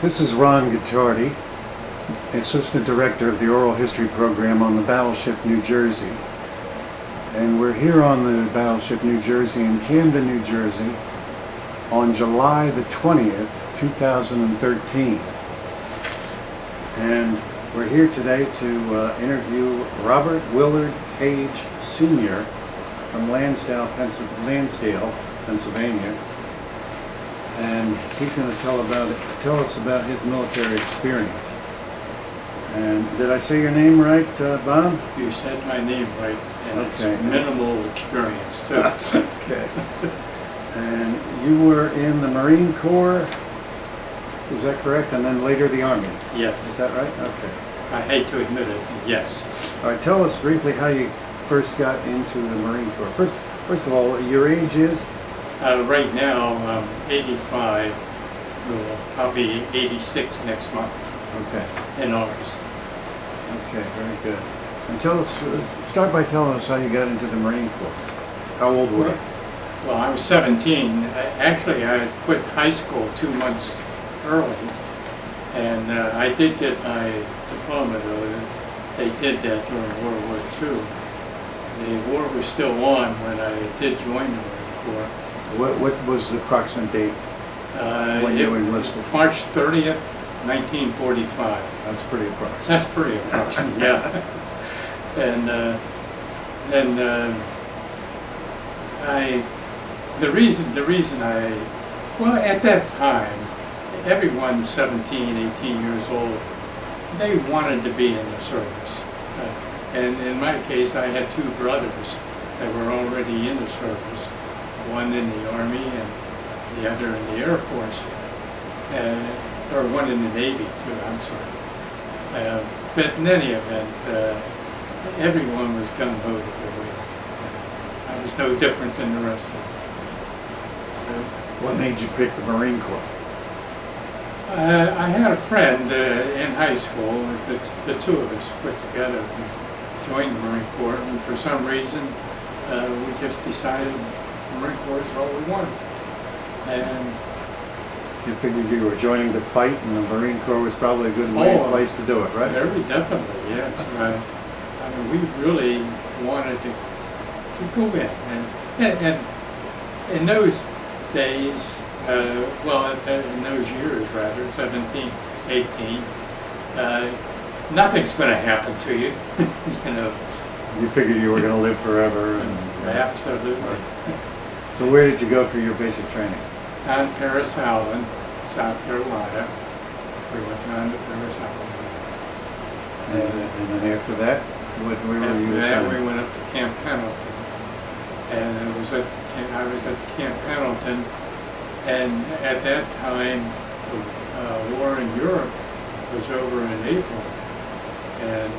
This is Ron Guittardi, Assistant Director of the Oral History Program on the Battleship New Jersey. And we're here on the Battleship New Jersey in Camden, New Jersey on July the 20th, 2013. And we're here today to interview Robert Willard Page Sr. from Lansdale, Pennsylvania. And he's going to tell us about his military experience. And did I say your name right, Bob? You said my name right, and okay. It's minimal experience too. Okay. And you were in the Marine Corps, is that correct? And then later the Army? Yes. Is that right? Okay. I hate to admit it, yes. All right, tell us briefly how you first got into the Marine Corps. First of all, your age is? Right now, I'm 85. I'll be 86 next month. Okay. In August. Okay, very good. And tell us, start by telling us how you got into the Marine Corps. How old were you? Well, I was 17. Actually, I had quit high school 2 months early, and I did get my diploma though. They did that during World War II. The war was still on when I did join the Marine Corps. What was the approximate date when you enlisted? March 30th, 1945. That's pretty approximate. That's pretty approximate, yeah. The reason well, at that time, everyone 17, 18 years old, they wanted to be in the service. And in my case, I had two brothers that were already in the service, one in the Army and the other in the Air Force, or one in the Navy too, I'm sorry. But in any event, everyone was gung-ho to go in. I was no different than the rest of them. So, what made you pick the Marine Corps? I had a friend in high school. The two of us put together. We joined the Marine Corps, and for some reason, we just decided the Marine Corps is what we wanted. And you figured you were joining to fight, and the Marine Corps was probably a good place to do it, right? Very definitely, yes. I mean, we really wanted to go in, and in those days, in those years rather, 17, 18, nothing's going to happen to you, you know. You figured you were going to live forever. Absolutely. So where did you go for your basic training? Down Paris Island, South Carolina. We went down to Paris Island. And then after that, where were you assigned? After that, we went up to Camp Pendleton. And I was at Camp Pendleton, and at that time, the war in Europe was over in April, and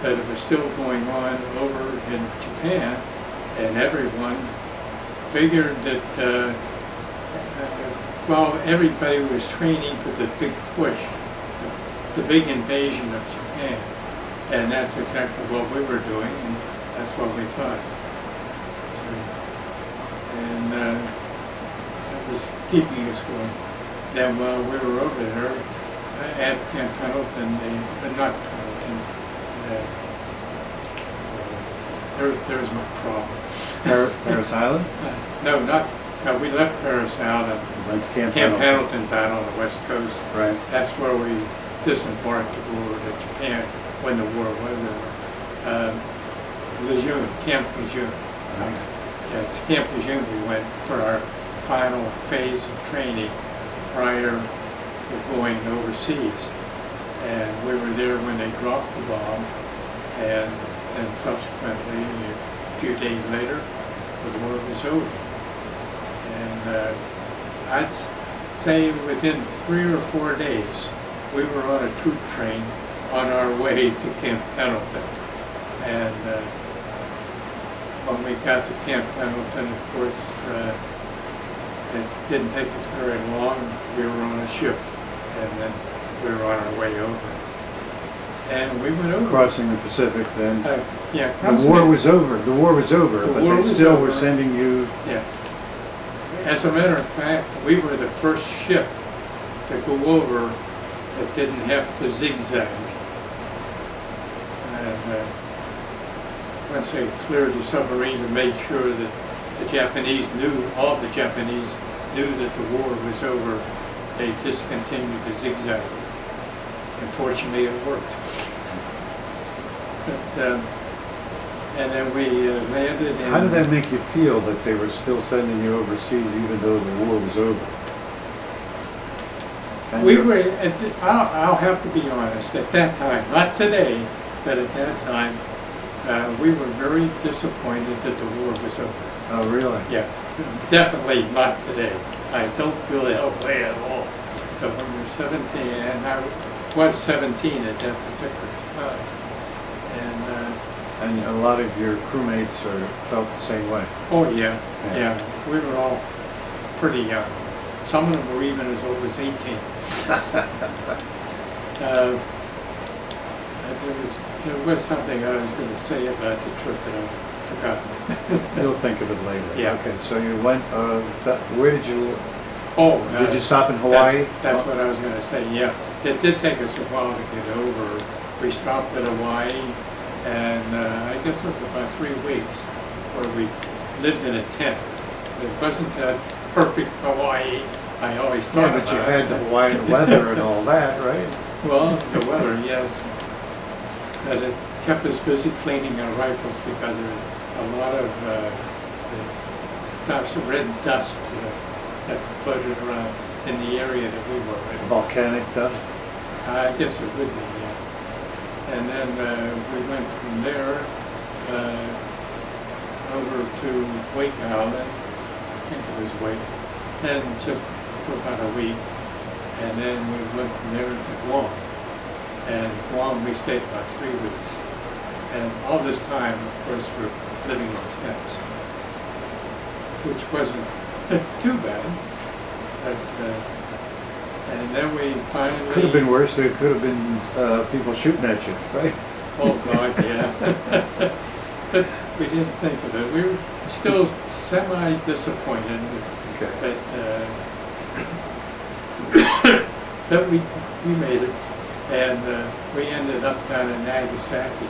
but it was still going on over in Japan, and everyone figured that, everybody was training for the big push, the big invasion of Japan, and that's exactly what we were doing, and that's what we thought. So, and that was keeping us going. Then while we were over there at Camp Pendleton, not Pendleton, there's my problem. Paris Island? No, we left Paris Island. Went to Camp Pendleton's out on the west coast. Right. That's where we disembarked to go over to Japan when the war was over. Lejeune, Camp Lejeune. It's Camp Lejeune we went for our final phase of training prior to going overseas. And we were there when they dropped the bomb, and then subsequently, a few days later, the war was over. And I'd say within 3 or 4 days, we were on a troop train on our way to Camp Pendleton. And when we got to Camp Pendleton, of course, it didn't take us very long. We were on a ship, and then we were on our way over. And we went over. Crossing the Pacific then. Yeah, the war was over. The war was over, but they still were sending you. Yeah. As a matter of fact, we were the first ship to go over that didn't have to zigzag. And once they cleared the submarines and made sure that the Japanese knew, all the Japanese knew that the war was over, they discontinued the zigzagging. Unfortunately, it worked. But, and then we landed in... How did that make you feel that they were still sending you overseas even though the war was over? And we were, I'll have to be honest, at that time, not today, but at that time, we were very disappointed that the war was over. Oh, really? Yeah, definitely not today. I don't feel that way at all. But when we were 17, and I was 17 at that particular time, And a lot of your crewmates felt the same way. oh yeah, we were all pretty young. Some of them were even as old as 18. There was something I was going to say about the trip that I forgot. You'll think of it later. Yeah. Okay, so you went, where did you, Oh, did you stop in Hawaii? That's what I was going to say, yeah. It did take us a while to get over. We stopped at Hawaii, and I guess it was about 3 weeks where we lived in a tent. It wasn't that perfect Hawaii I always thought Yeah, but you about. had the Hawaiian weather and all that, right? Well, the weather, yes. But it kept us busy cleaning our rifles because there was a lot of dust, red dust that floated around in the area that we were in. Volcanic dust? I guess it would be, yeah. And then we went from there over to Wake Island, I think it was Wake, and just for about a week. And then we went from there to Guam. And Guam we stayed about 3 weeks. And all this time, of course, we're living in tents, which wasn't too bad. But, and then we finally... Could have been worse. There could have been people shooting at you, right? Oh, God, yeah. But we didn't think of it. We were still semi-disappointed. Okay. But we made it. And we ended up down in Nagasaki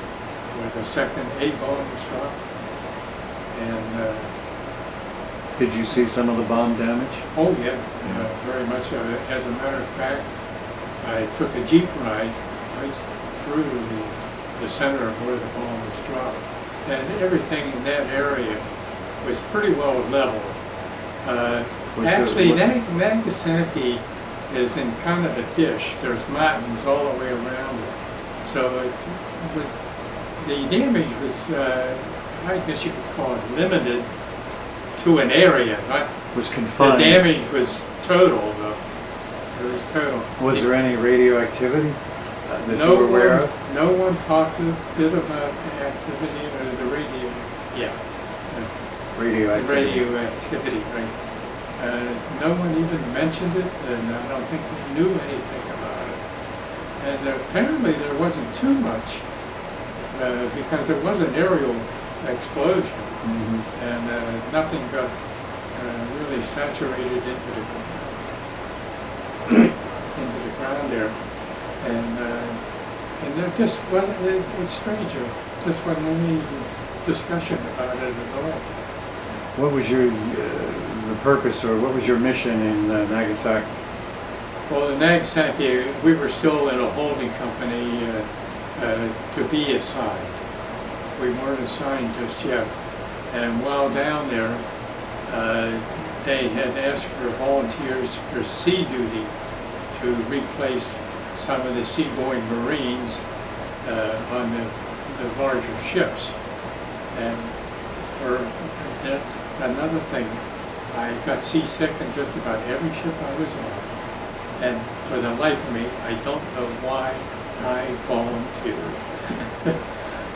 where the second A-bomb was dropped. And did you see some of the bomb damage? oh yeah, very much so. As a matter of fact, I took a Jeep ride right through the center of where the bomb was dropped. And everything in that area was pretty well leveled. Actually, Nagasaki is in kind of a dish. There's mountains all the way around it. So it was, the damage was, I guess you could call it limited to an area, not was confined. the damage was total though. It was total. Was there any radioactivity that you No were aware one, of? no one talked a bit about the activity or the radio. Yeah. Radioactivity. Radioactivity, right. No one even mentioned it, and I don't think they knew anything about it. And apparently there wasn't too much, because it was an aerial explosion, and nothing got really saturated into the ground there. And there just, well, it's strange. There just wasn't any discussion about it at all. What was your the purpose, or what was your mission in Nagasaki? Well, in Nagasaki, we were still in a holding company to be assigned. We weren't assigned just yet. And while down there, they had asked for volunteers for sea duty to replace some of the seagoing Marines on the larger ships. And that's another thing. I got seasick in just about every ship I was on. And for the life of me, I don't know why I volunteered.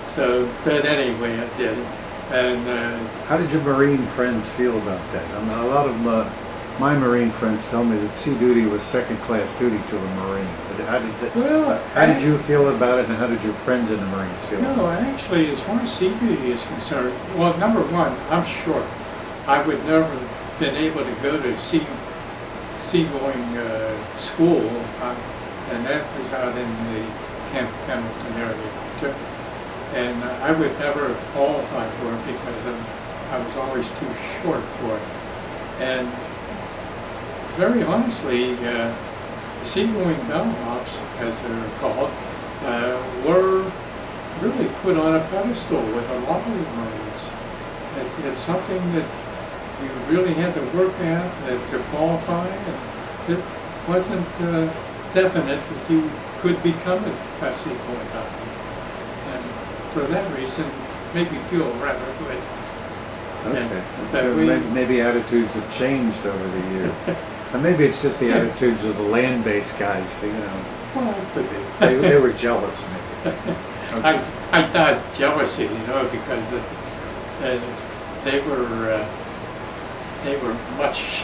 So, but anyway, I did it. And how did your Marine friends feel about that? I mean, a lot of my Marine friends tell me that sea duty was second-class duty to a Marine. But how did you feel about it, and how did your friends in the Marines feel about it? No, actually, as far as sea duty is concerned, well, number one, I'm short. I would never have been able to go to sea seagoing school, and that was out in the Camp Pendleton area too. And I would never have qualified for it because I was always too short for it. And very honestly, the seagoing bellhops, as they're called, were really put on a pedestal with a lot of the Marines. It's something that you really had to work at to qualify, and it wasn't definite that you could become a seagoing bellhop. And for that reason, it made me feel rather good. Okay. So maybe attitudes have changed over the years. And maybe it's just the attitudes of the land-based guys, you know. Well, it could be. They were jealous, maybe. Okay. I thought jealousy, you know, because they were much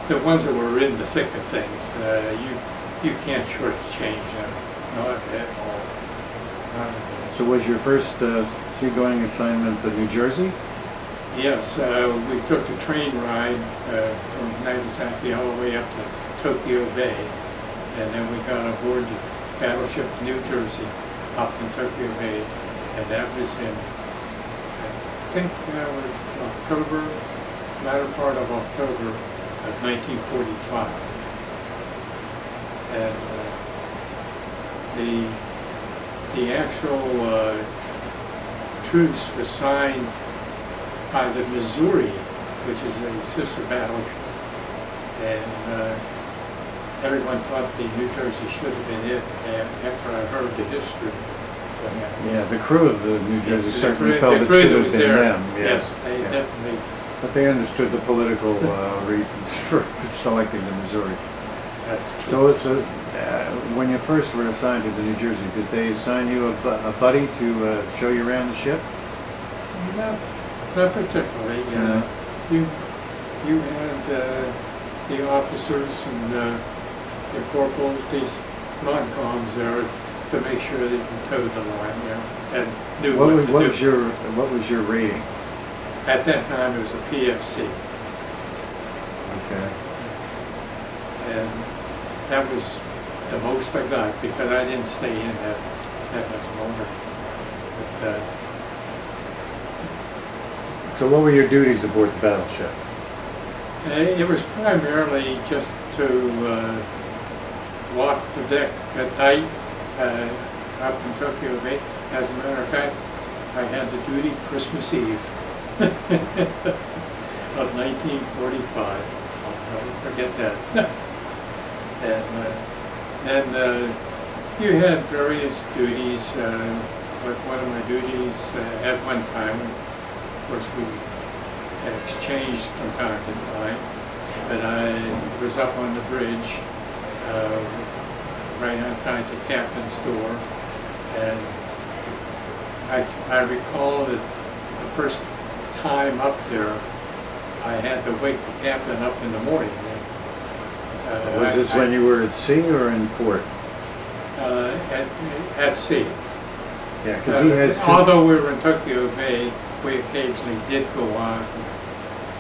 the ones that were in the thick of things. You can't shortchange them, not at all. Not at all. So was your first seagoing assignment the New Jersey? Yes, we took a train ride from Nagasaki all the way up to Tokyo Bay, and then we got aboard the Battleship New Jersey up in Tokyo Bay, and that was in, I think that was October, latter part of October of 1945. And the actual truce was signed by the Missouri, which is a sister battleship, and everyone thought the New Jersey should have been it. And after I heard the history, yeah, the crew of the New Jersey certainly felt it should have been them. Yes, they definitely. But they understood the political reasons for selecting the Missouri. That's true. So when you first were assigned to the New Jersey, did they assign you a buddy to show you around the ship? Not particularly. You had the officers and the corporals, these non-coms there, to make sure that you towed the line, and knew what to do. What was your rating? At that time, it was a PFC. Okay. And that was the most I got because I didn't stay in that much longer. But, so what were your duties aboard the battleship? it was primarily just to walk the deck at night up in Tokyo Bay. As a matter of fact, I had the duty Christmas Eve of 1945. I'll never forget that. And then you had various duties. Like one of my duties at one time, of course, we exchanged from time to time, but I was up on the bridge right outside the captain's door, and I recall that the first time up there, I had to wake the captain up in the morning. Was this when you were at sea or in port? At sea. Yeah, because he has two. Although we were in Tokyo Bay, we occasionally did go on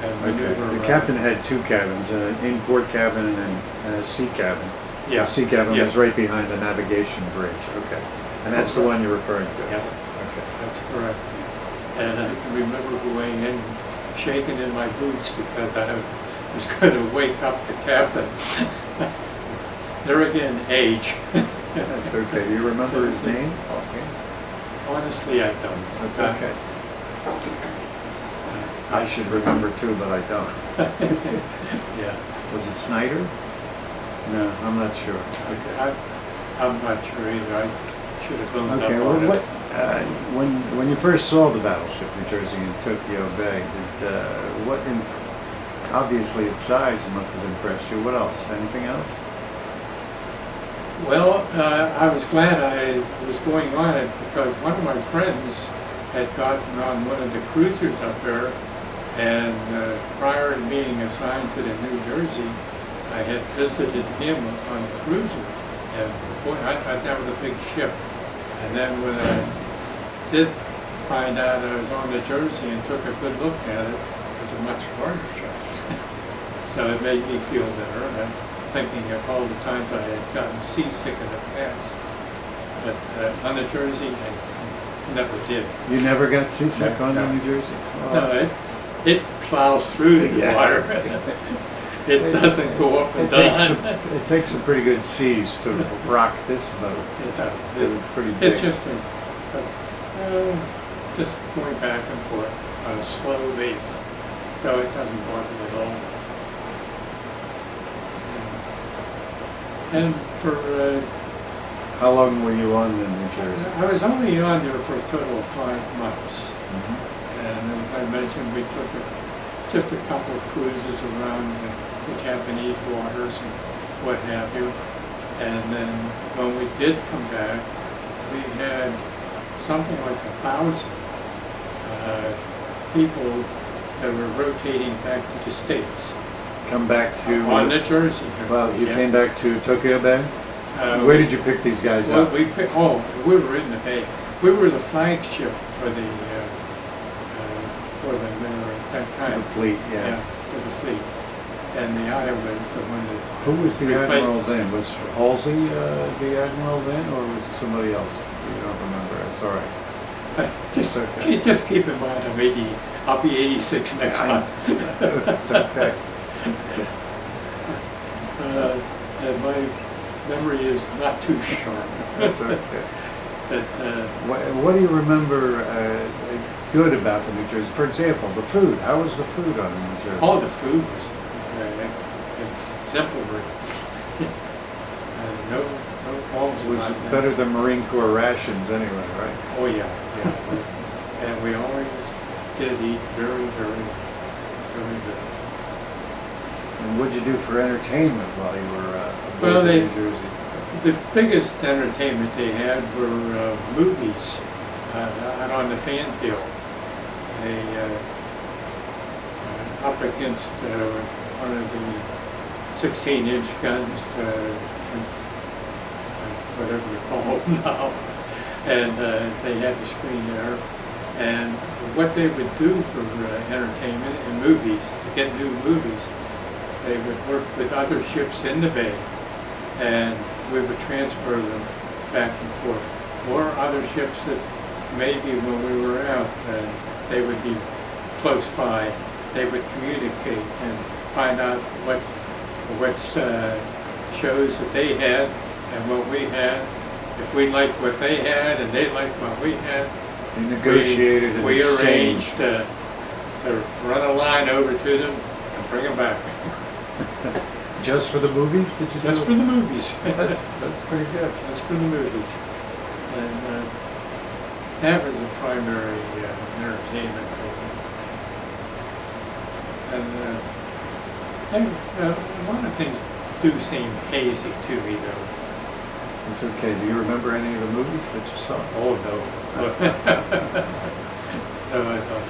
and maneuver. Okay. The captain had two cabins, an in-port cabin and a sea cabin. Yeah. The sea cabin was right behind the navigation bridge. Okay. And that's the one you're referring to? Yes. Okay. That's correct. And I can remember going in, shaking in my boots because I was going to wake up the captain. There again, age. That's okay. Do you remember his name? Okay. Honestly, I don't. That's okay. I should remember too, but I don't. Yeah. Was it Snyder? No, I'm not sure. Okay. I'm not sure either. I should have boned up on it. When you first saw the Battleship New Jersey in Tokyo Bay, obviously its size must have impressed you. What else? Anything else? Well, I was glad I was going on it because one of my friends had gotten on one of the cruisers up there, and prior to being assigned to the New Jersey, I had visited him on the cruiser, and boy, I thought that was a big ship. And then when I did find out I was on the Jersey and took a good look at it, it was a much larger ship. So it made me feel better. And I'm thinking of all the times I had gotten seasick in the past. But on the Jersey, I never did. You never got seasick on the No. New Jersey? Oh, No, it plows through the Yeah. water. It doesn't go up and down. It takes a pretty good seas to rock this boat. It does. It's pretty big. It's just just going back and forth on a slow base, so it doesn't bother me at all. And for How long were you on the New Jersey? I was only on there for a total of 5 months, Mhm. and as I mentioned, we took just a couple of cruises around the Japanese waters and what have you. And then when we did come back, we had something like 1,000 people that were rotating back to the States. Come back to... On the Jersey. Well, you Yeah. came back to Tokyo Bay? Where did you pick these guys well, up? we were in the Bay. We were the flagship for the that kind The of fleet, yeah. for the fleet. And the Iowa is the one that Who was the replaced admiral us. then? Was Halsey the admiral then, or was it somebody else? You don't remember. It's all right. Just, Okay. just keep in mind, I'll be 86 next month. It's okay. And my memory is not too sharp. That's okay. But What do you remember good about the New Jersey? For example, the food. How was the food on the New Jersey? all the food was exemplary. No qualms It was about that. better than Marine Corps rations anyway, right? Oh yeah, yeah. And we always did eat very, very, very good. And what'd you do for entertainment while you were Well, aboard the New Jersey? The biggest entertainment they had were movies out on the fantail. They up against one of the 16-inch guns, whatever you call them now, and they had the screen there. And what they would do for entertainment and movies, to get new movies, they would work with other ships in the bay, and we would transfer them back and forth. Or other ships that maybe when we were out, they would be close by. They would communicate and find out what shows that they had and what we had. If we liked what they had and they liked what we had, You negotiated and we exchanged. arranged to run a line over to them and bring them back. Just for the movies, did you Just do? for the movies. That's pretty good. Just for the movies. And that was the primary entertainment program. And a lot of things do seem hazy to me, though. It's okay. Do you remember any of the movies that you saw? Oh, no. No, I don't.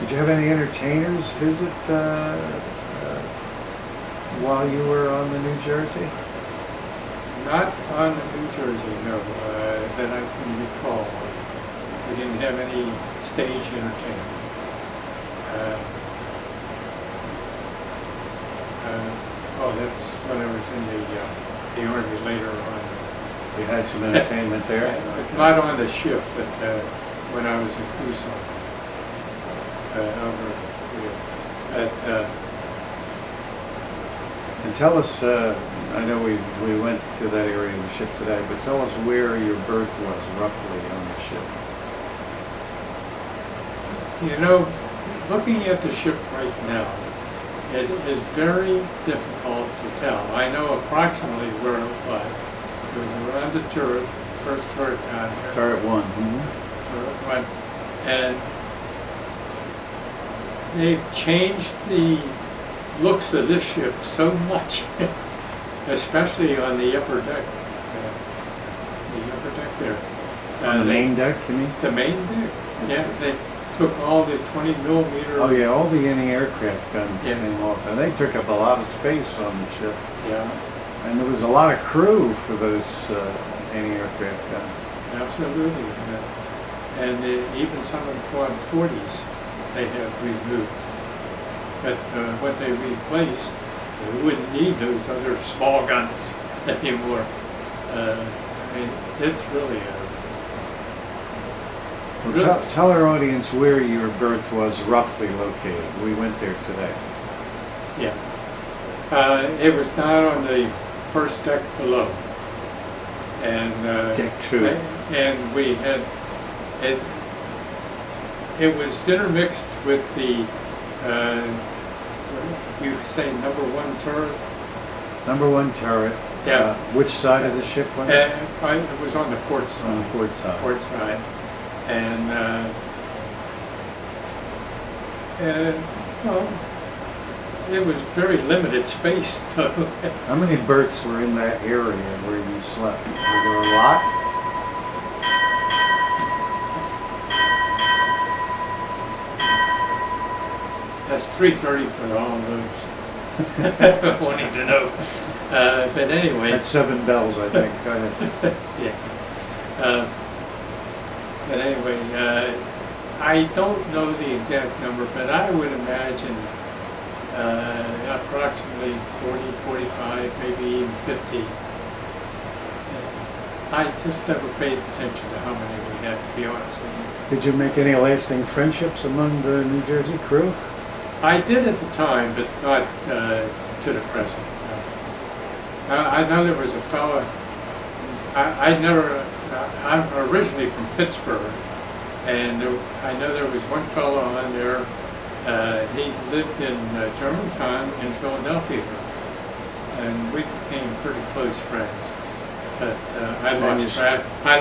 Did you have any entertainers visit while you were on the New Jersey? Not on the New Jersey, no, that I can recall. We didn't have any stage entertainment. That's when I was in the Army later on. You had some entertainment there? Not on the ship, but when I was in Tucson, over Korea. And tell us, I know we went to that area of the ship today, but tell us where your berth was roughly on the ship. You know, looking at the ship right now, it is very difficult to tell. I know approximately where it was. It was around the turret, first turret down here. Turret 1. Turret 1. And they've changed the looks of this ship so much, especially on the upper deck. The upper deck there. On the main deck, you mean? The main deck. Yeah, they took all the 20 millimeter. Oh yeah, all the anti-aircraft guns Yeah. came off, and they took up a lot of space on the ship. Yeah, And there was a lot of crew for those anti-aircraft guns. absolutely. And even some of the quad 40s they have removed. But what they replaced We wouldn't need those other small guns anymore. I mean, it's really Well, Good. tell our audience where your berth was roughly located. We went there today. yeah. It was down on the first deck below, and Deck 2. and we had it. It was intermixed with the you say number one turret. Number 1 turret. Yeah. Which side of the ship was it? It was on the port side. On the port side. Port side, and well, it was very limited space though. How many berths were in that area where you slept? Were there a lot? That's 330 for all of those wanting to know. But anyway, At 7 bells, I think. Go ahead. yeah. But anyway, I don't know the exact number, but I would imagine approximately 40, 45, maybe even 50. I just never paid attention to how many we had, to be honest with you. Did you make any lasting friendships among the New Jersey crew? I did at the time, but not to the present. I know there was a fellow. I'm originally from Pittsburgh, and I know there was one fellow on there. He lived in Germantown in Philadelphia, and we became pretty close friends. But I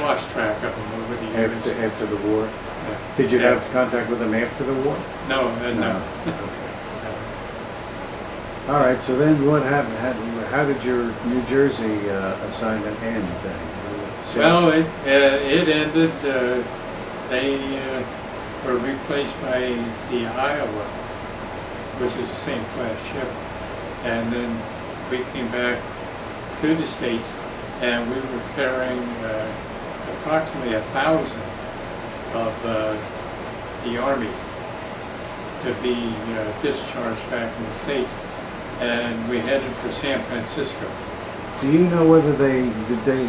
lost track of him over the years. After the war? Yeah. Did you Yeah. have contact with them after the war? No, no. Okay. All right, so then what happened? How did your New Jersey assignment end then? Well, it ended. They were replaced by the Iowa, which is the same class ship, and then we came back to the States, and we were carrying approximately 1,000 of the Army to be discharged back in the States, and we headed for San Francisco. Do you know whether did they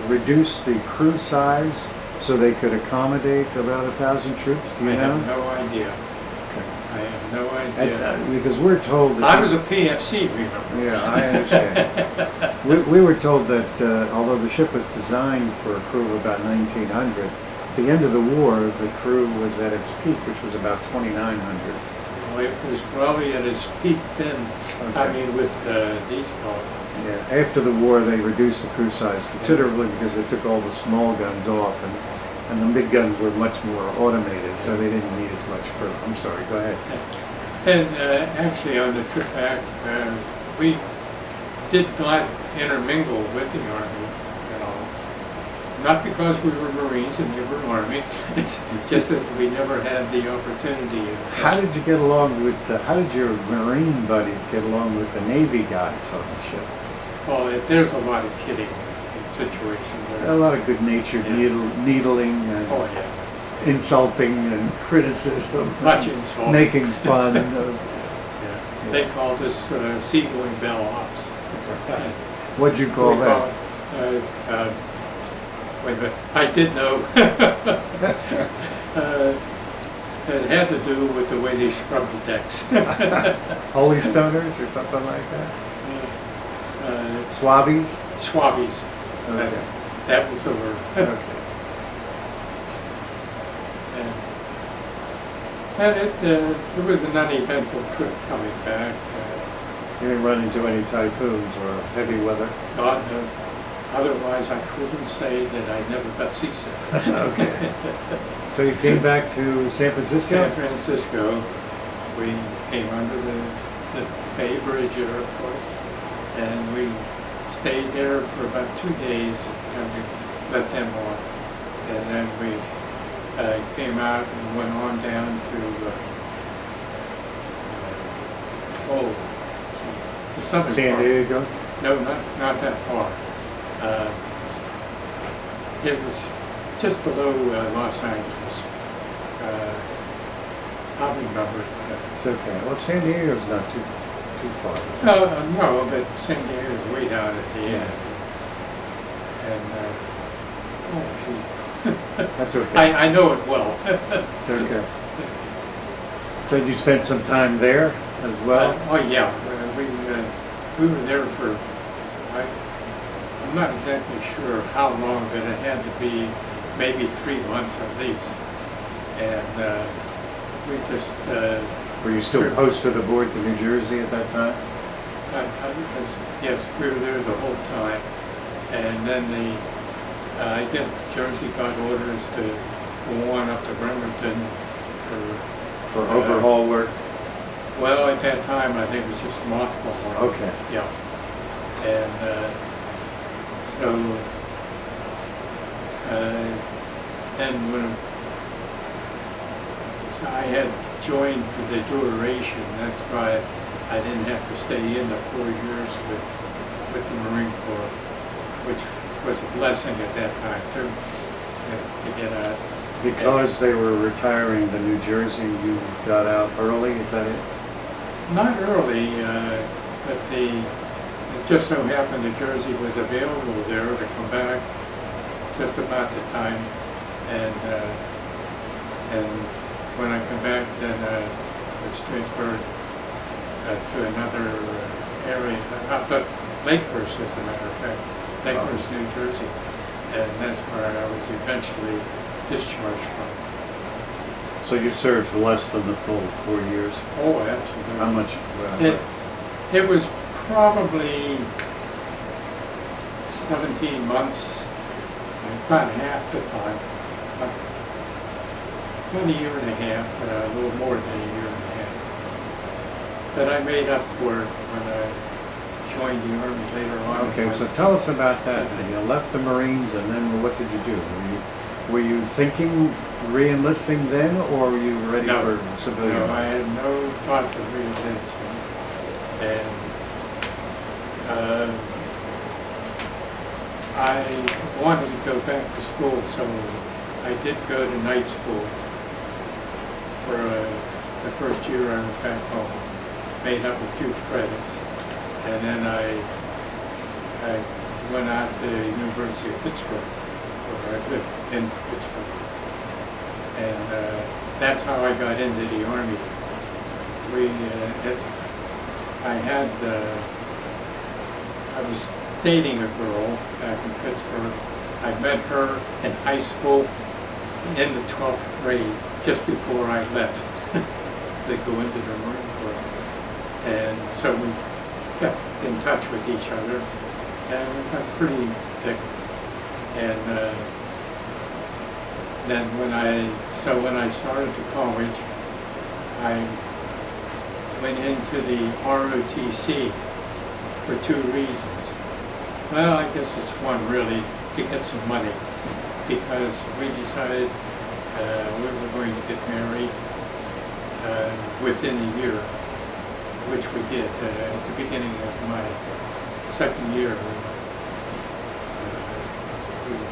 reduce the crew size so they could accommodate about 1,000 troops? Do you I know? have no idea. Okay. I have no idea. Because we're told that... I was a PFC, remember? Yeah, I understand. we were told that although the ship was designed for a crew of about 1,900, at the end of the war, the crew was at its peak, which was about 2,900. Well, it was probably at its peak then. Okay. I mean, with these guys. Yeah, after the war, they reduced the crew size considerably because they took all the small guns off, and the big guns were much more automated, so they didn't need as much crew. I'm sorry, go ahead. And actually, on the trip back, we did not intermingle with the Army at all. Not because we were Marines and they were Army. It's just that we never had the opportunity. How did you get along with how did your Marine buddies get along with the Navy guys on the ship? Well, there's a lot of kidding in situations. A lot of good-natured needling and Oh, yeah. insulting and criticism. Much insulting. Making fun of... Yeah. They called us seagoing bell ops. What'd you call We that? Wait a minute. I did know. It had to do with the way they scrubbed the decks. Holy Stoners or something like that? Uh, Swabbies? Swabbies. Okay. That was the word. Okay. And it was an uneventful trip coming back. You didn't run into any typhoons or heavy weather? God, otherwise I couldn't say that I never got seasick. Okay. So you came back to San Francisco? San Francisco. We came under the Bay Bridge there, of course, and we stayed there for about 2 days, and we let them off. And then we came out and went on down to the southern San part. Diego? No, not that far. It was just below Los Angeles. I'll remember it. It's okay. Well, San Diego's not too far. No, but San Diego's way down at the end. And, oh, shoot. That's okay. I know it well. It's okay. So you spent some time there as well? Oh, yeah. We were there for, I'm not exactly sure how long, but it had to be maybe 3 months at least. And we just... Were you still posted aboard the New Jersey at that time? Yes, we were there the whole time. And then I guess Jersey got orders to go on up to Bremerton For overhaul work? well, at that time, I think it was just mothball. Okay. Yeah. And then when I had joined for the duration, that's why I didn't have to stay in the 4 years with the Marine Corps, which was a blessing at that time too, to get out. Because they were retiring the New Jersey, you got out early, is that it? Not early, but it just so happened that Jersey was available there to come back just about the time, and when I come back, then I was transferred to another area, up to Lakehurst, as a matter of fact, Lakehurst, New Jersey, and that's where I was eventually discharged from. So you served less than the full 4 years? Oh, absolutely. How much? It was probably 17 months, about half the time. About a year and a half, a little more than a year and a half. But I made up for it when I joined the Army later on. Okay, so tell us about that. You left the Marines, and then what did you do? Were you thinking re-enlisting then, or were you ready for civilian? No, I had no thoughts of re-enlisting. And I wanted to go back to school, so I did go to night school for the first year I was back home. Made up a few credits, and then I went out to the University of Pittsburgh, where I lived in Pittsburgh, and that's how I got into the Army. I was dating a girl back in Pittsburgh. I met her in high school in the 12th grade, just before I left to go into the Marine Corps. And so we kept in touch with each other, and we got pretty thick. And then when I started to college, I went into the ROTC for 2 reasons. Well, I guess it's one really, to get some money, because we decided we were going to get married within a year, which we did at the beginning of my second year.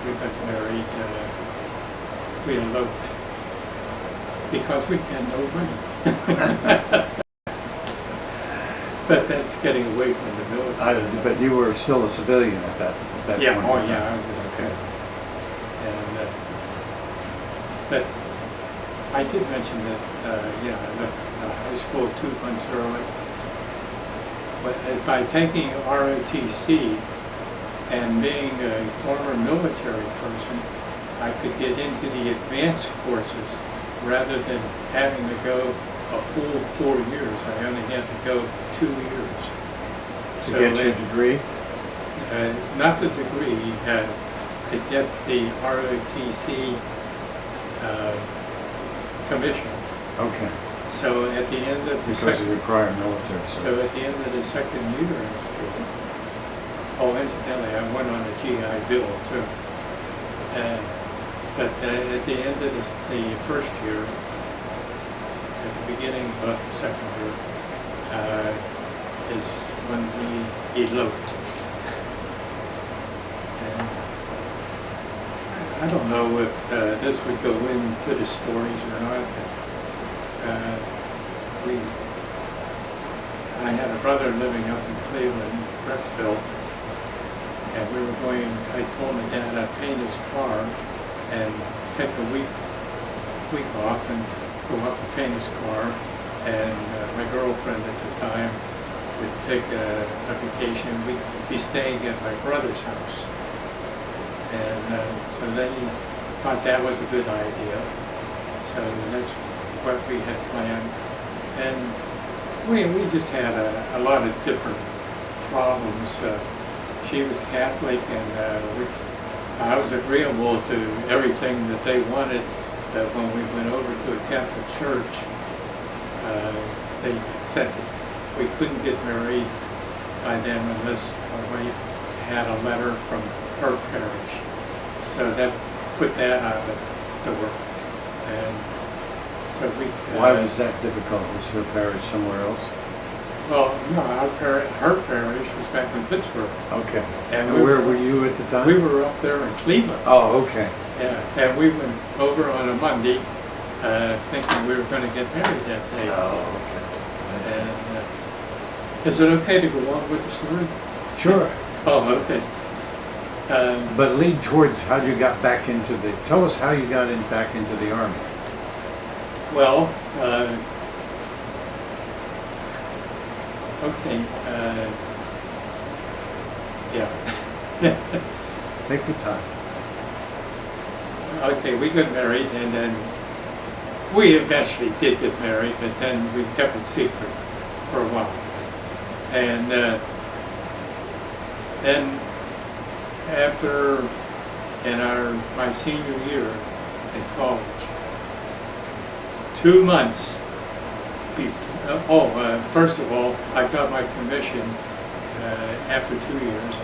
We got married, we eloped, because we had no money. But that's getting away from the military. But you were still a civilian at that point. Yeah, oh yeah, I was a civilian. And, but I did mention that, I left high school 2 months early. But by taking ROTC and being a former military person, I could get into the advanced courses rather than having to go a full 4 years. I only had to go 2 years. To get your degree? Not the degree, to get the ROTC commission. Okay. So at the end of the Because of your prior military service. So at the end of the second year in school, oh, incidentally, I went on a GI Bill too. But at the end of the first year, at the beginning of the second year, is when we eloped. And I don't know if this would go into the stories or not, but I had a brother living up in Cleveland, Brexville, and we were going, I told my dad I'd paint his car and take a week off and go up and paint his car. And my girlfriend at the time would take a vacation. We'd be staying at my brother's house. And so they thought that was a good idea. So that's what we had planned. And we just had a lot of different problems. She was Catholic, and I was agreeable to everything that they wanted. But when we went over to a Catholic church, they said that we couldn't get married by them unless my wife had a letter from her parish. So that put that out of the door. And so we. Why was that difficult? Was her parish somewhere else? Well, no, her parish was back in Pittsburgh. Okay. And where were you at the time? We were up there in Cleveland. Oh, okay. Yeah, and we went over on a Monday, thinking we were going to get married that day. Oh, okay. And is it okay to go on with the story? Sure. Oh, okay. But lead towards how you got back into the. Tell us how you got back into the Army. Well, okay. Yeah. Take your time. Okay, we got married, and then we eventually did get married, but then we kept it secret for a while. And then after, my senior year in college, 2 months before, first of all, I got my commission after 2 years,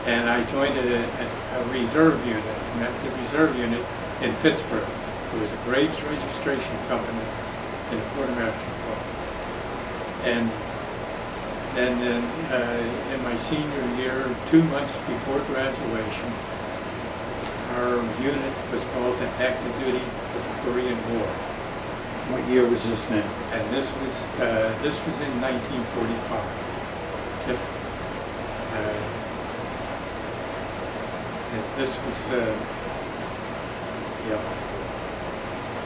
and I joined a reserve unit, an active reserve unit in Pittsburgh. It was a graves registration company in the quartermaster corps. And then in my senior year, 2 months before graduation, our unit was called to active duty for the Korean War. What year was this now? And this was in 1945. Just this was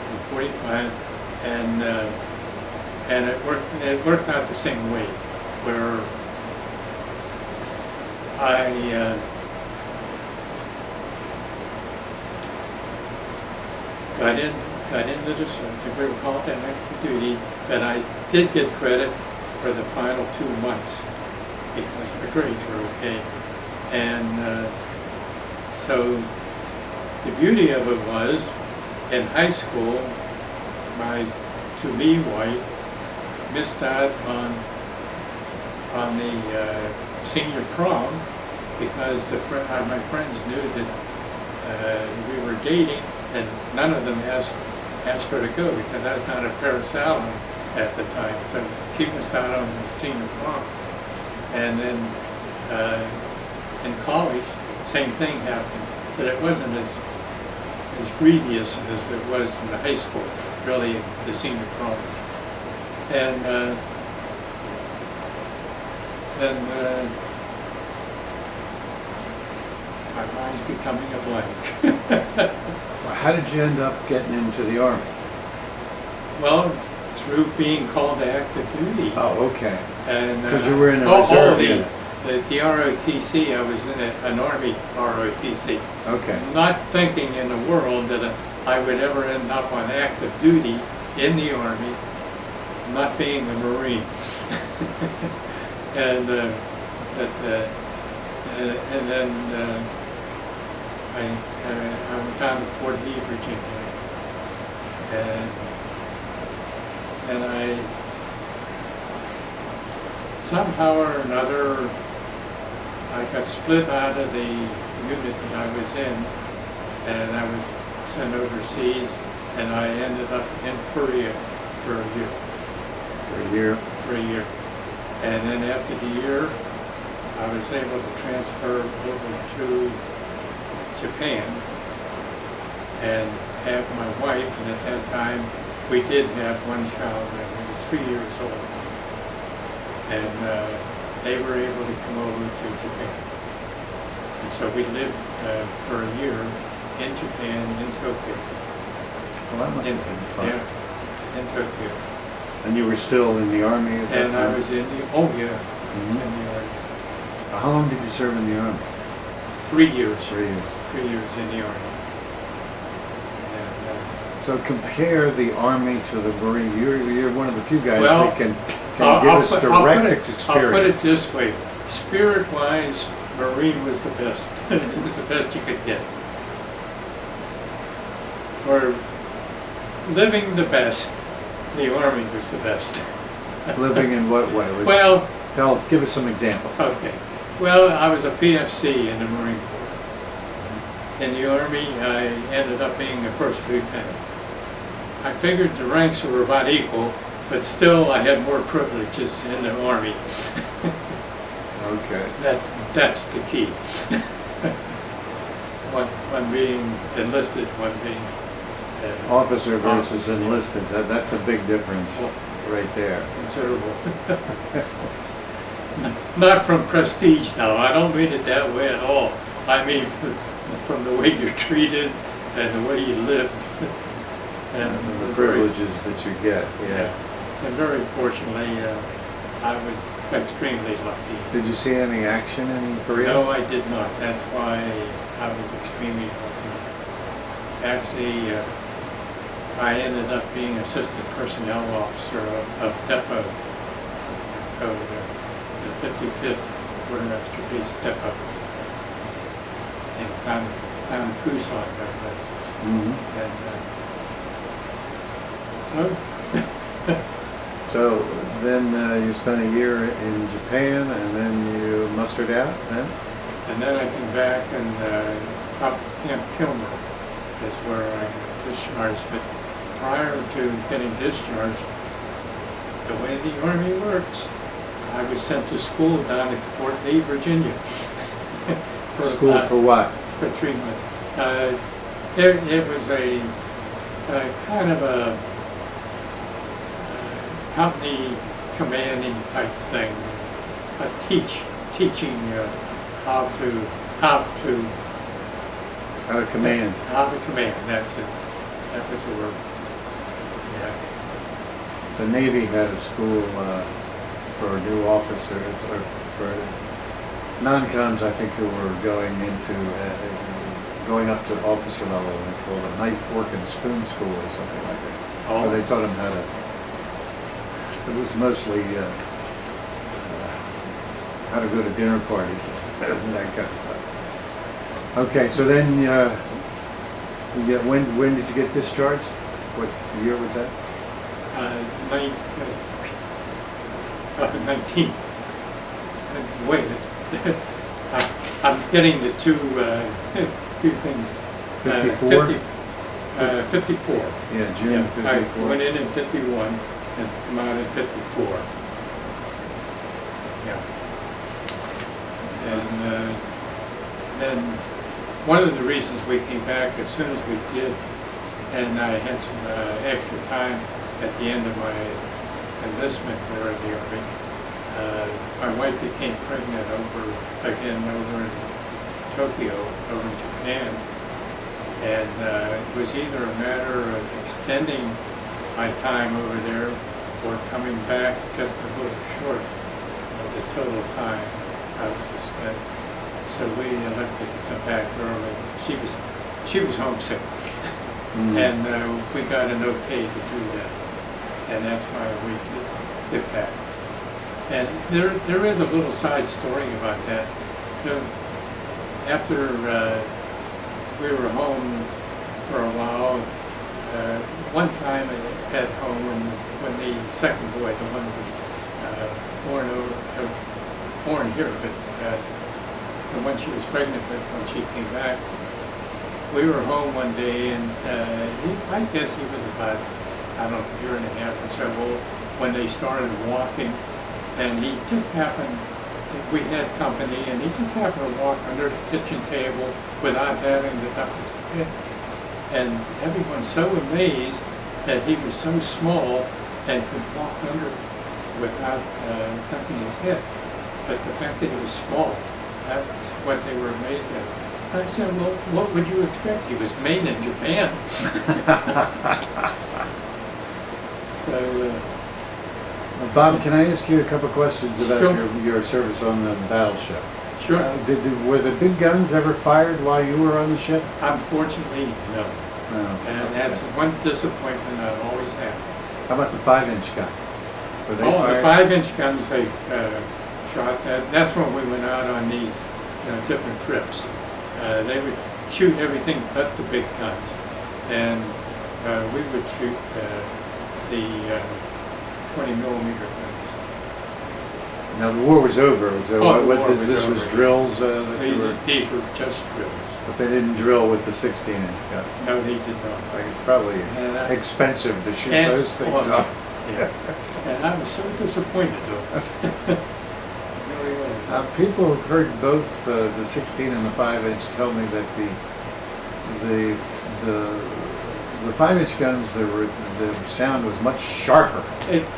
in 45, and it worked out the same way, where I got into this, we were called to active duty, but I did get credit for the final 2 months because my grades were okay. And so the beauty of it was, in high school, my to-be wife missed out on the senior prom because my friends knew that we were dating, and none of them asked her to go because I was not a Parasalon at the time. So she missed out on the senior prom. And then in college, same thing happened, but it wasn't as grievous as it was in the high school, really, the senior prom. And then my mind's becoming a blank. Well, how did you end up getting into the Army? Well, through being called to active duty. Oh, okay. And because you were in a reserve unit. The ROTC, I was in an Army ROTC. Okay. Not thinking in the world that I would ever end up on active duty in the Army, not being a Marine. And then I went down to Fort Lee, Virginia, and I somehow or another I got split out of the unit that I was in, and I was sent overseas, and I ended up in Korea for a year. For a year. And then after the year, I was able to transfer over to Japan and have my wife, and at that time we did have one child, and he was 3 years old. and they were able to come over to Japan. And so we lived for a year in Japan, in Tokyo. Well, that must have been fun. Yeah, in Tokyo. And you were still in the Army at that And time? I was in the, oh yeah, I was in the Army. How long did you serve in the Army? 3 years. 3 years. 3 years in the Army. And So compare the Army to the Marine. You're one of the few guys Well, that can I'll give us put direct it, experience. I'll put it this way. Spirit-wise, Marine was the best. It was the best you could get. For living the best, the Army was the best. Living in what way? Well, Give us some examples. okay. Well, I was a PFC in the Marine Corps. In the Army, I ended up being a first lieutenant. I figured the ranks were about equal, but still I had more privileges in the Army. Okay. That's the key. one being enlisted, one being Officer versus officer. enlisted. That's a big difference right there. Considerable. Not from prestige now. I don't mean it that way at all. I mean from the way you're treated and the way you live. And the privileges that you get. Yeah. And very fortunately, I was extremely lucky. Did you see any action in Korea? No, I did not. That's why I was extremely lucky. Actually, I ended up being assistant personnel officer of Depot over there, the 55th Quartermaster Base Depot in down Busan, there was. Mm-hmm. And So then you spent a year in Japan, and then you mustered out. Then? And then I came back and up Camp Kilmer is where I got discharged. But prior to getting discharged, the way the Army works, I was sent to school down at Fort Lee, Virginia. School for what? For 3 months. It was a kind of a company commanding type thing, teaching how to Command. How to command. That's it. That was the word. Yeah. The Navy had a school for new officers, or for non-coms, I think, who were going up to officer level, and they called it Knife, Fork, and Spoon School or something like that. Oh. Where they taught them how to. It was mostly how to go to dinner parties and that kind of stuff. Okay, so then when did you get discharged? What year was that? 19. Wait, I'm getting the two things. 54? 54. Yeah, June Yeah, 54. I went in 51 and come out in 54. Yeah. And then one of the reasons we came back as soon as we did, and I had some extra time at the end of my enlistment there in the Army, my wife became pregnant over in Tokyo, over in Japan, and it was either a matter of extending my time over there or coming back just a little short of the total time I was to spend. So we elected to come back early. She was homesick, and we got an okay to do that, and that's why we did get back. And there is a little side story about that. So after we were home for a while, one time at home when the second boy, the one who was born here, but the one she was pregnant with when she came back, we were home one day, and I guess he was about, I don't know, a year and a half or so old when they started walking, and he just happened, we had company, and he just happened to walk under the kitchen table without having to duck his head. And everyone's so amazed that he was so small and could walk under without ducking his head. But the fact that he was small, that's what they were amazed at. I said, well, what would you expect? He was made in Japan. So, Bob, can I ask you a couple questions about Sure. your service on the battleship? sure. Were the big guns ever fired while you were on the ship? Unfortunately, no. No. And that's one disappointment I've always had. How about the 5-inch guns? Were they Oh, the fired? 5-inch guns they shot. That's when we went out on these different trips. They would shoot everything but the big guns, and we would shoot the 20 millimeter guns. Now the war was over. Oh, the war was this was over. drills that you were, These were just drills. but they didn't drill with the 16-inch gun. No, they did not. Like it's probably And, expensive to shoot and- those things oh, up. Yeah. And I was so disappointed though. It really was. People who've heard both the 16 and the 5-inch tell me that the 5-inch guns, the sound was much sharper.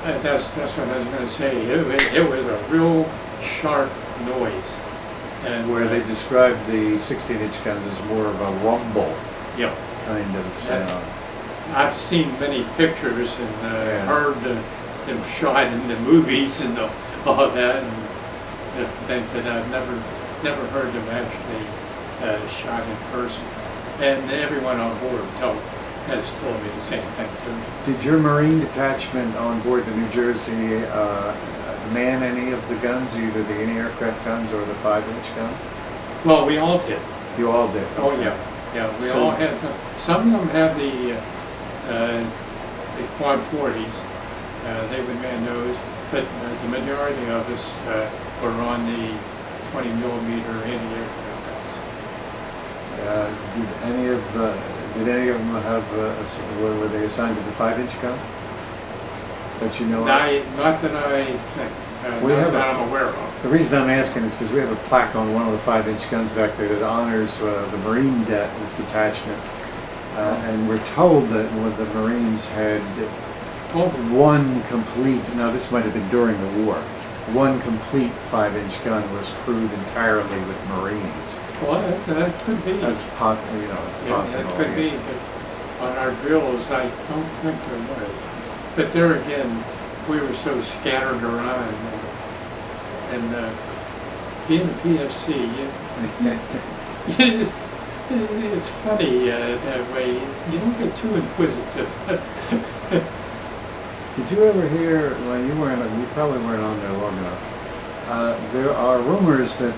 That's what I was going to say. It was a real sharp noise. And Where they described the 16-inch guns as more of a rumble yeah, kind of sound. I've seen many pictures and Yeah. heard them shot in the movies and all that, and things, but I've never heard them actually shot in person. And everyone on board has told me the same thing too. Did your Marine detachment on board the New Jersey man any of the guns, either the anti-aircraft guns or the 5-inch guns? Well, we all did. You all did? Oh Okay. yeah. We So- all had some of them had the quad 40s. They would man those, but the majority of us were on the 20 millimeter anti-aircraft guns. Did any of them have? Were they assigned to the 5-inch guns? That you know of? Not that I think. We Not have that a- I'm aware of. The reason I'm asking is because we have a plaque on one of the 5-inch guns back there that honors the Marine detachment. And we're told that when the Marines had one complete, now this might have been during the war, one complete 5-inch gun was crewed entirely with Marines. Well, that could be. That's possible. Yeah, Possible. that could be, but on our drills, I don't think there was. But there again, we were so scattered around, and being a PFC, it's funny that way. You don't get too inquisitive. Did you ever hear, well, you probably weren't on there long enough. There are rumors that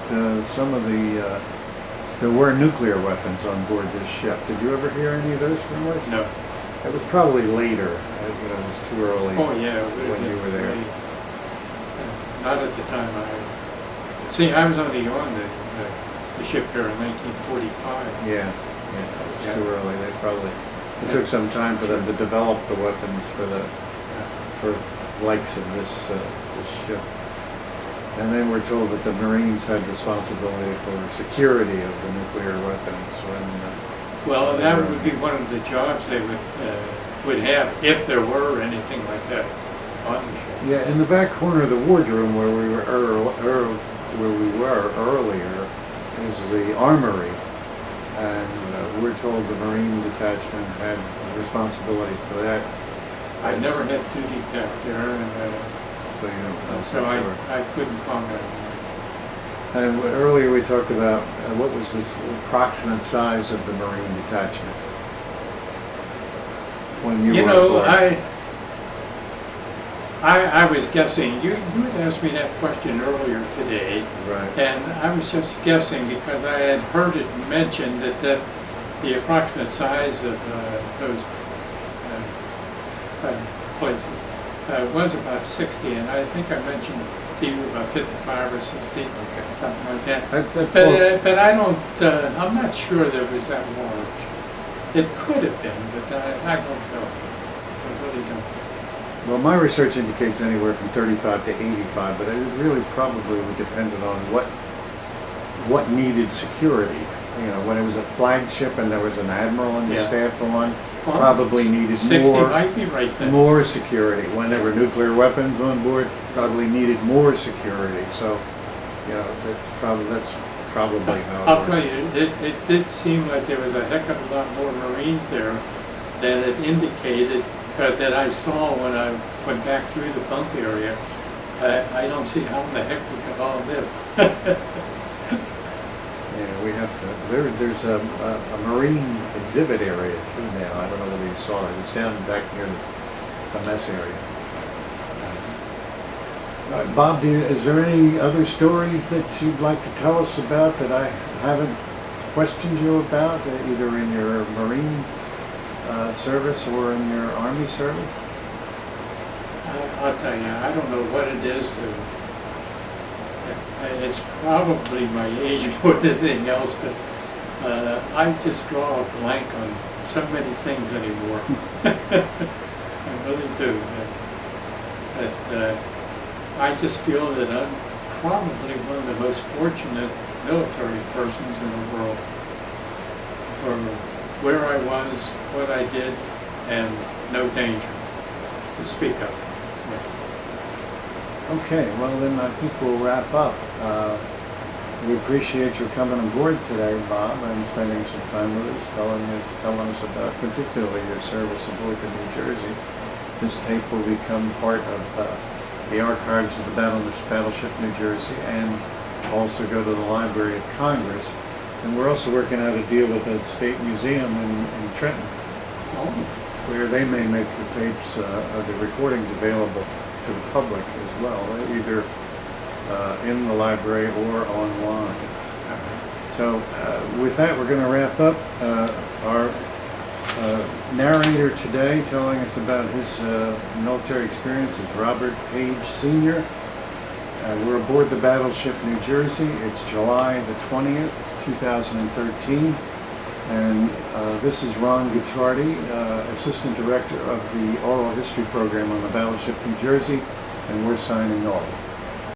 there were nuclear weapons on board this ship. Did you ever hear any of those rumors? No. It was probably later. It was too early. Oh yeah, when you were there. Not at the time I was only on the ship here in 1945. Yeah, it was Yeah. too early. It took some time for them to develop the weapons for likes of this ship. And then we're told that the Marines had responsibility for security of the nuclear weapons Well, that would be one of the jobs they would have if there were anything like that on the ship. Yeah, in the back corner of the wardroom where we were earlier is the armory, and we're told the Marine detachment had responsibility for that. I never had duty back there, and So you know. so I couldn't comment on that. And earlier we talked about what was this approximate size of the Marine detachment when you were aboard? I was guessing. You had asked me that question earlier today, Right. and I was just guessing because I had heard it mentioned that the approximate size of those places was about 60, and I think I mentioned to you about 55 or 60, something like that. But I don't. I'm not sure that it was that large. It could have been, but I don't know. I really don't. Well, my research indicates anywhere from 35 to 85, but it really probably would depend on what needed security. You know, when it was a flagship and there was an admiral on the Yeah. staff on, Well, probably needed 60 more. might be right then. More security. When there were nuclear weapons on board, probably needed more security. So, you know, that's probably how. I'll tell you, it did seem like there was a heck of a lot more Marines there than it indicated, that I saw when I went back through the bunk area. I don't see how in the heck we could all live. Yeah, we have to. There's a Marine exhibit area too now. I don't know whether you saw it. It's down back near the mess area. Bob, is there any other stories that you'd like to tell us about that I haven't questioned you about, either in your Marine service or in your Army service? I'll tell you, I don't know what it is. It's probably my age more than anything else, but I just draw a blank on so many things anymore. I really do. But I just feel that I'm probably one of the most fortunate military persons in the world for where I was, what I did, and no danger to speak of. Okay, well then I think we'll wrap up. We appreciate your coming aboard today, Bob, and spending some time with us, telling us about particularly your service aboard the New Jersey. This tape will become part of the archives of the Battleship New Jersey and also go to the Library of Congress. And we're also working out a deal with the State Museum in Trenton, where they may make the tapes, the recordings available to the public as well, either in the library or online. So with that, we're going to wrap up. Our narrator today telling us about his military experience is Robert Page Sr. We're aboard the Battleship New Jersey. It's July the 20th, 2013. And this is Ron Guittardi, Assistant Director of the Oral History Program on the Battleship New Jersey, and we're signing off.